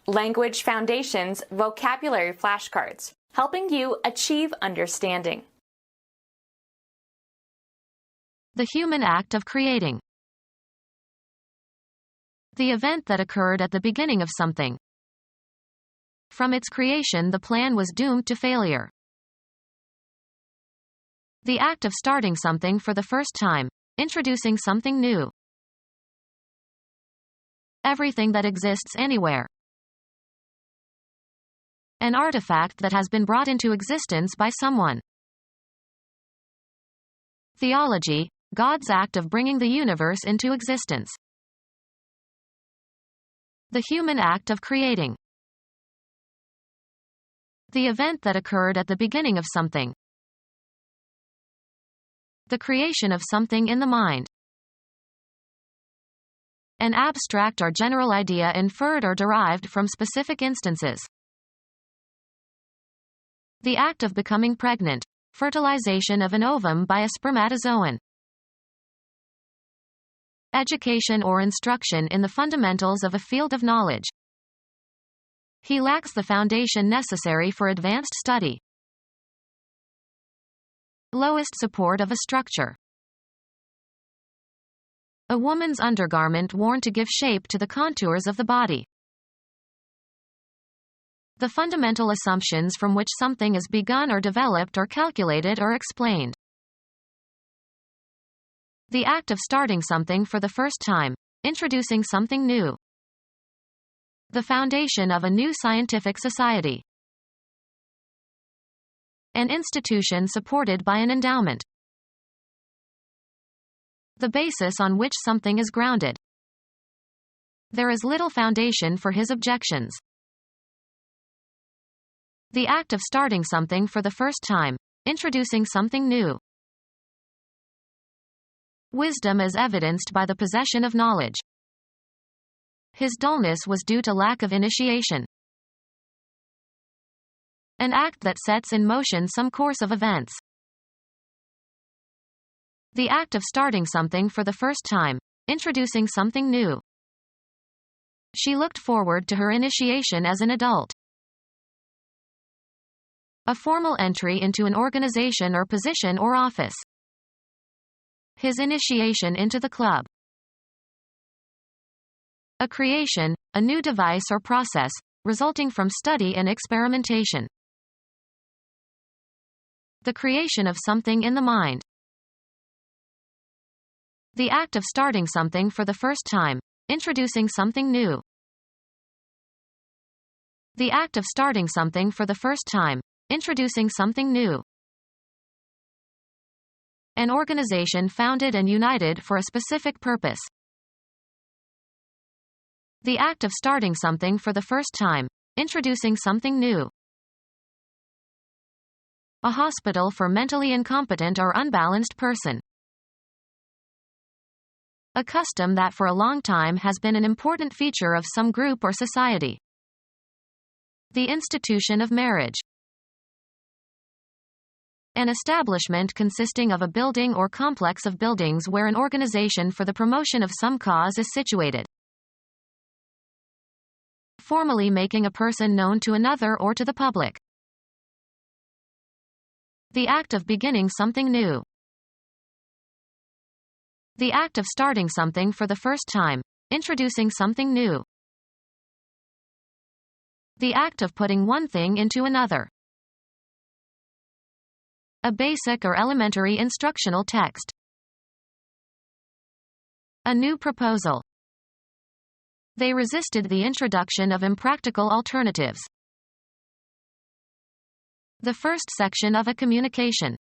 Language Foundations Vocabulary Flashcards, helping you achieve understanding. The human act of creating. The event that occurred at the beginning of something. From its creation, the plan was doomed to failure. The act of starting something for the first time, introducing something new. Everything that exists anywhere. An artifact that has been brought into existence by someone. Theology, God's act of bringing the universe into existence. The human act of creating. The event that occurred at the beginning of something. The creation of something in the mind. An abstract or general idea inferred or derived from specific instances. The act of becoming pregnant. Fertilization of an ovum by a spermatozoan. Education or instruction in the fundamentals of a field of knowledge. He lacks the foundation necessary for advanced study. Lowest support of a structure. A woman's undergarment worn to give shape to the contours of the body. The fundamental assumptions from which something is begun or developed or calculated or explained. The act of starting something for the first time, introducing something new. The foundation of a new scientific society. An institution supported by an endowment. The basis on which something is grounded. There is little foundation for his objections. The act of starting something for the first time, introducing something new. Wisdom is evidenced by the possession of knowledge. His dullness was due to lack of initiation. An act that sets in motion some course of events. The act of starting something for the first time, introducing something new. She looked forward to her initiation as an adult. A formal entry into an organization or position or office. His initiation into the club. A creation, a new device or process, resulting from study and experimentation. The creation of something in the mind. The act of starting something for the first time, introducing something new. The act of starting something for the first time, introducing something new. An organization founded and united for a specific purpose. The act of starting something for the first time, introducing something new. A hospital for mentally incompetent or unbalanced person. A custom that for a long time has been an important feature of some group or society. The institution of marriage. An establishment consisting of a building or complex of buildings where an organization for the promotion of some cause is situated. Formally making a person known to another or to the public. The act of beginning something new. The act of starting something for the first time, introducing something new. The act of putting one thing into another. A basic or elementary instructional text. A new proposal. They resisted the introduction of impractical alternatives. The first section of a communication.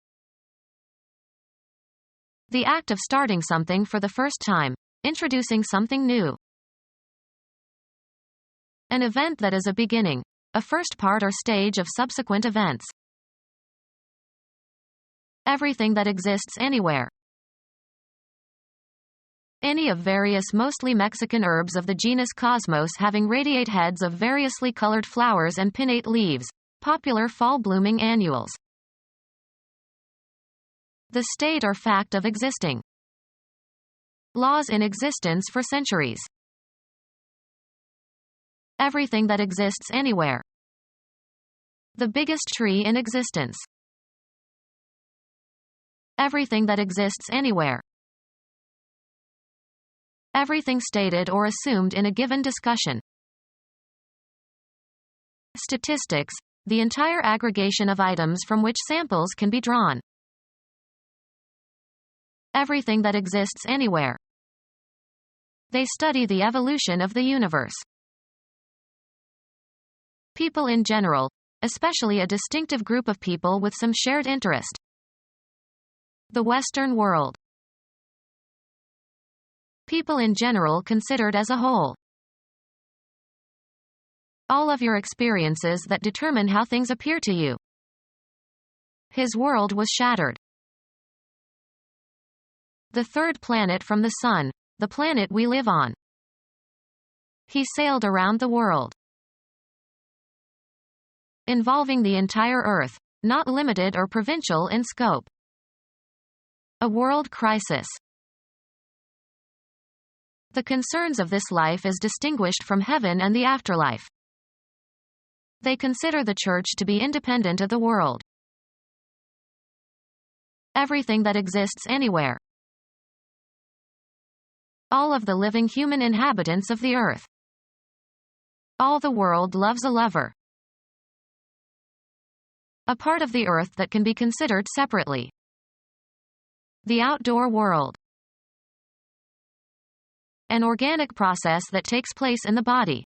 The act of starting something for the first time, introducing something new. An event that is a beginning, a first part or stage of subsequent events. Everything that exists anywhere. Any of various mostly Mexican herbs of the genus Cosmos having radiate heads of variously colored flowers and pinnate leaves, popular fall blooming annuals. The state or fact of existing. Laws in existence for centuries. Everything that exists anywhere. The biggest tree in existence. Everything that exists anywhere. Everything stated or assumed in a given discussion. Statistics, the entire aggregation of items from which samples can be drawn. Everything that exists anywhere. They study the evolution of the universe. People in general, especially a distinctive group of people with some shared interest. The Western world. People in general considered as a whole. All of your experiences that determine how things appear to you. His world was shattered. The third planet from the sun, the planet we live on. He sailed around the world. Involving the entire Earth, not limited or provincial in scope. A world crisis. The concerns of this life is distinguished from heaven and the afterlife. They consider the Church to be independent of the world. Everything that exists anywhere. All of the living human inhabitants of the earth. All the world loves a lover. A part of the earth that can be considered separately. The outdoor world. An organic process that takes place in the body.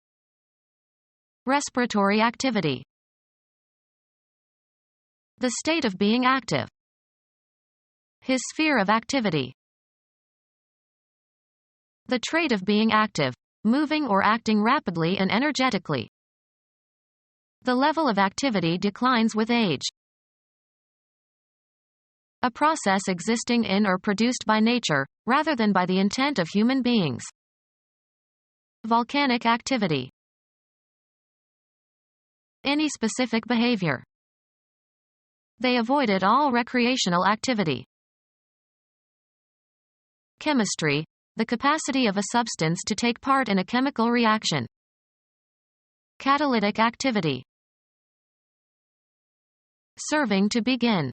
Respiratory activity. The state of being active. His sphere of activity. The trait of being active, moving or acting rapidly and energetically. The level of activity declines with age. A process existing in or produced by nature, rather than by the intent of human beings. Volcanic activity. Any specific behavior. They avoided all recreational activity. Chemistry, the capacity of a substance to take part in a chemical reaction. Catalytic activity. Serving to begin.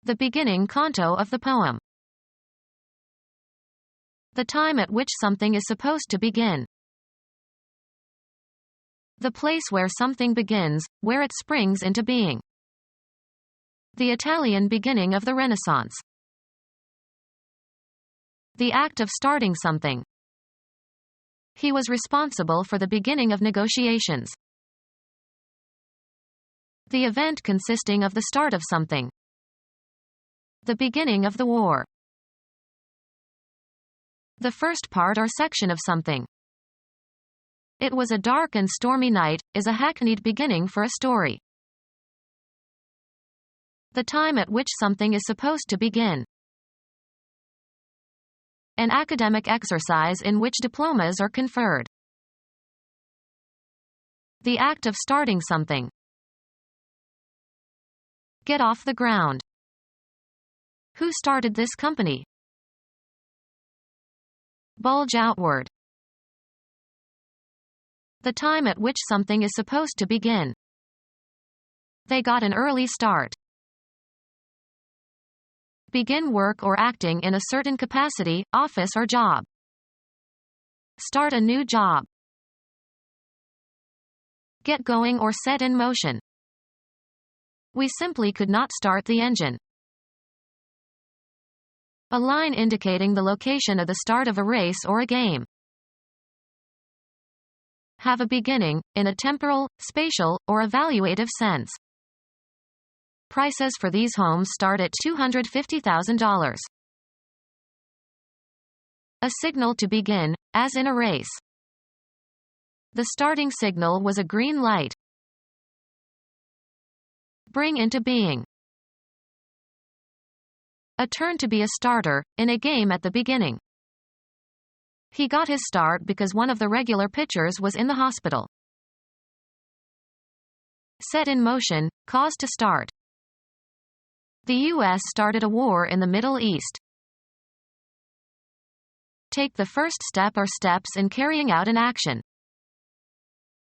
The beginning canto of the poem. The time at which something is supposed to begin. The place where something begins, where it springs into being. The Italian beginning of the Renaissance. The act of starting something. He was responsible for the beginning of negotiations. The event consisting of the start of something. The beginning of the war. The first part or section of something. It was a dark and stormy night, is a hackneyed beginning for a story. The time at which something is supposed to begin. An academic exercise in which diplomas are conferred. The act of starting something. Get off the ground. Who started this company? Bulge outward. The time at which something is supposed to begin. They got an early start. Begin work or acting in a certain capacity, office or job. Start a new job. Get going or set in motion. We simply could not start the engine. A line indicating the location of the start of a race or a game. Have a beginning, in a temporal, spatial, or evaluative sense. Prices for these homes start at $250,000. A signal to begin, as in a race. The starting signal was a green light. Bring into being. A turn to be a starter, in a game at the beginning. He got his start because one of the regular pitchers was in the hospital. Set in motion, cause to start. The U.S. started a war in the Middle East. Take the first step or steps in carrying out an action.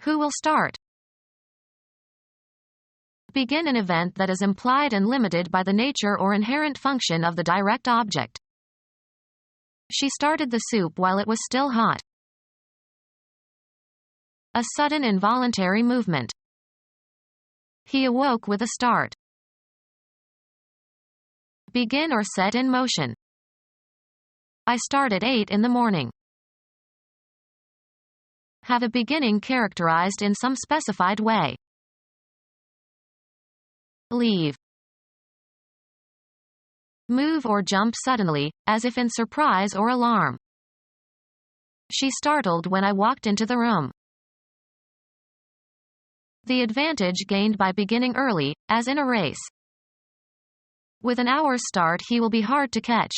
Who will start? Begin an event that is implied and limited by the nature or inherent function of the direct object. She started the soup while it was still hot. A sudden involuntary movement. He awoke with a start. Begin or set in motion. I start at 8 in the morning. Have a beginning characterized in some specified way. Leave. Move or jump suddenly, as if in surprise or alarm. She startled when I walked into the room. The advantage gained by beginning early, as in a race. With an hour's start he will be hard to catch.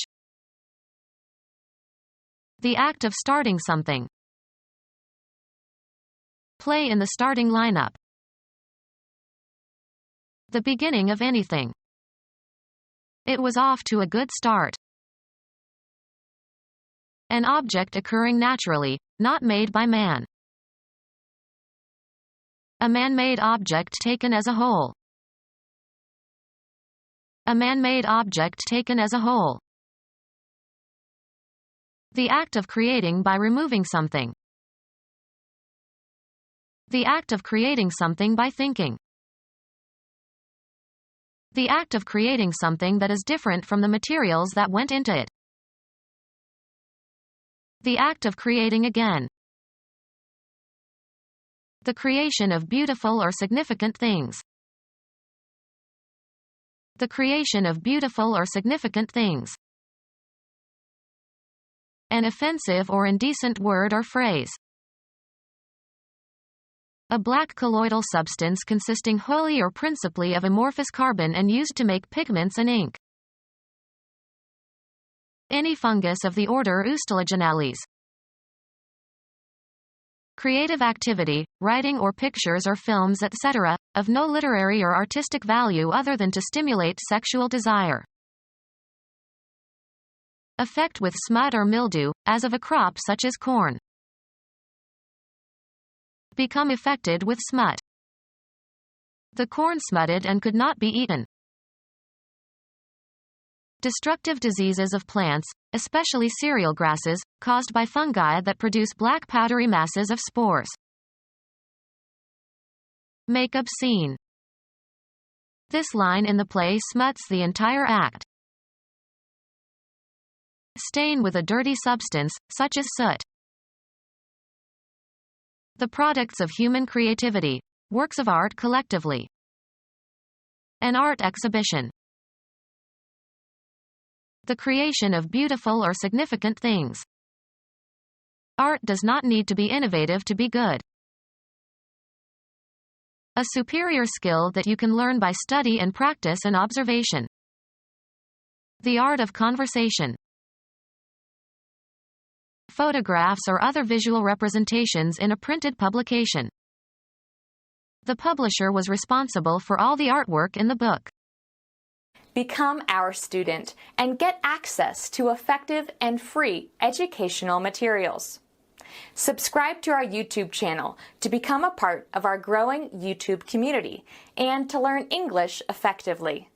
The act of starting something. Play in the starting lineup. The beginning of anything. It was off to a good start. An object occurring naturally, not made by man. A man-made object taken as a whole. A man-made object taken as a whole. The act of creating by removing something. The act of creating something by thinking. The act of creating something that is different from the materials that went into it. The act of creating again. The creation of beautiful or significant things. The creation of beautiful or significant things. An offensive or indecent word or phrase. A black colloidal substance consisting wholly or principally of amorphous carbon and used to make pigments and ink. Any fungus of the order Eustolegionales. Creative activity, writing or pictures or films etc., of no literary or artistic value other than to stimulate sexual desire. Effect with smut or mildew, as of a crop such as corn. Become affected with smut. The corn smutted and could not be eaten. Destructive diseases of plants, especially cereal grasses, caused by fungi that produce black powdery masses of spores. Make obscene. This line in the play smuts the entire act. Stain with a dirty substance, such as soot. The products of human creativity. Works of art collectively. An art exhibition. The creation of beautiful or significant things. Art does not need to be innovative to be good. A superior skill that you can learn by study and practice and observation. The art of conversation. Photographs or other visual representations in a printed publication. The publisher was responsible for all the artwork in the book. Become our student and get access to effective and free educational materials. Subscribe to our YouTube channel to become a part of our growing YouTube community and to learn English effectively.